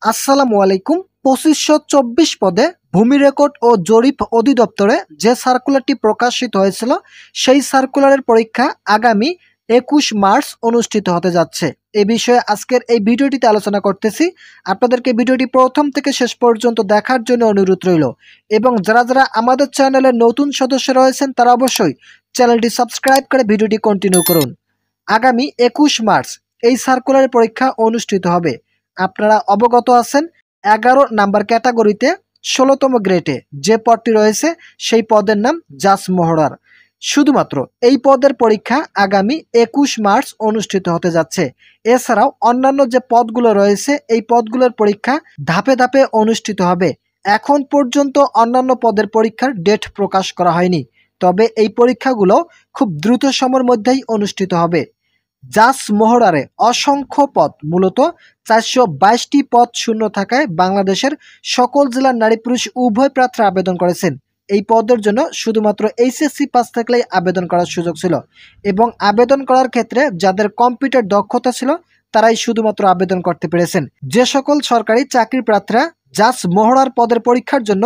আসসালামু আলাইকুম। ২৫২৪ পদে ভূমি রেকর্ড ও জরিপ অধিদপ্তরে যে সার্কুলারটি প্রকাশিত হয়েছিল সেই সার্কুলারের পরীক্ষা আগামী ২১ মার্চ অনুষ্ঠিত হতে যাচ্ছে। এ বিষয়ে আজকের এই ভিডিওটিতে আলোচনা করতেছি। আপনাদেরকে ভিডিওটি প্রথম থেকে শেষ পর্যন্ত দেখার জন্য অনুরোধ রইল এবং যারা আমাদের চ্যানেলের নতুন সদস্য রয়েছেন তারা অবশ্যই চ্যানেলটি সাবস্ক্রাইব করে ভিডিওটি কন্টিনিউ করুন। আগামী ২১ মার্চ এই সার্কুলারের পরীক্ষা অনুষ্ঠিত হবে। আপনারা অবগত আছেন ১১ নাম্বার ক্যাটাগরিতে ১৬তম গ্রেডে যে পদটি রয়েছে সেই পদের নাম জাজ মহড়ার। শুধুমাত্র এই পদের পরীক্ষা আগামী ২১ মার্চ অনুষ্ঠিত হতে যাচ্ছে। এছাড়াও অন্যান্য যে পদগুলো রয়েছে এই পদগুলোর পরীক্ষা ধাপে ধাপে অনুষ্ঠিত হবে। এখন পর্যন্ত অন্যান্য পদের পরীক্ষার ডেট প্রকাশ করা হয়নি, তবে এই পরীক্ষাগুলো খুব দ্রুত সময়ের মধ্যেই অনুষ্ঠিত হবে। জাজ মহড়ারে অসংখ্য পদ, মূলত ৪২২টি পদ শূন্য থাকায় বাংলাদেশের সকল জেলার নারী পুরুষ উভয় প্রার্থী আবেদন করেছেন। এই পদের জন্য শুধুমাত্র এইচএসসি পাস থাকলেই আবেদন করার সুযোগ ছিল এবং আবেদন করার ক্ষেত্রে যাদের কম্পিউটার দক্ষতা ছিল তারাই শুধুমাত্র আবেদন করতে পেরেছেন। যে সকল সরকারি চাকরি প্রার্থীরা জাজ মহড়ার পদের পরীক্ষার জন্য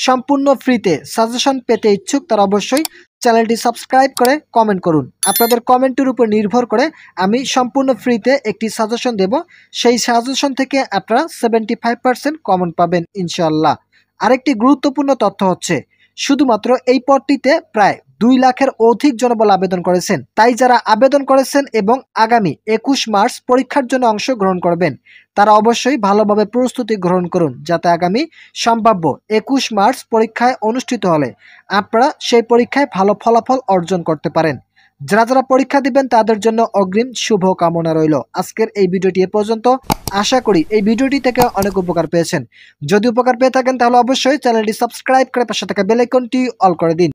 সম্পূর্ণ ফ্রিতে সাজেশন পেতে ইচ্ছুক তারা অবশ্যই চ্যানেলটি সাবস্ক্রাইব করে কমেন্ট করুন। আপনাদের কমেন্টের উপর নির্ভর করে আমি সম্পূর্ণ ফ্রিতে একটি সাজেশন দেব। সেই সাজেশন থেকে আপনারা 75% কমেন্ট পাবেন ইনশাআল্লাহ। আরেকটি গুরুত্বপূর্ণ তথ্য হচ্ছে, শুধুমাত্র এই পদটিতে প্রায় ২ লাখের অধিক জনবল আবেদন করেছেন। তাই যারা আবেদন করেছেন এবং আগামী ২১ মার্চ পরীক্ষার জন্য অংশগ্রহণ করবেন তারা অবশ্যই ভালোভাবে প্রস্তুতি গ্রহণ করুন, যাতে আগামী সম্ভাব্য ২১ মার্চ পরীক্ষায় অনুষ্ঠিত হলে আপনারা সেই পরীক্ষায় ভালো ফলাফল অর্জন করতে পারেন। যারা পরীক্ষা দিবেন তাদের জন্য অগ্রিম শুভ কামনা রইল। আজকের এই ভিডিওটি এ পর্যন্ত। আশা করি এই ভিডিওটি থেকে অনেক উপকার পেয়েছেন। যদি উপকার পেয়ে থাকেন তাহলে অবশ্যই চ্যানেলটি সাবস্ক্রাইব করে পাশে থাকা বেল আইকনটি অল করে দিন।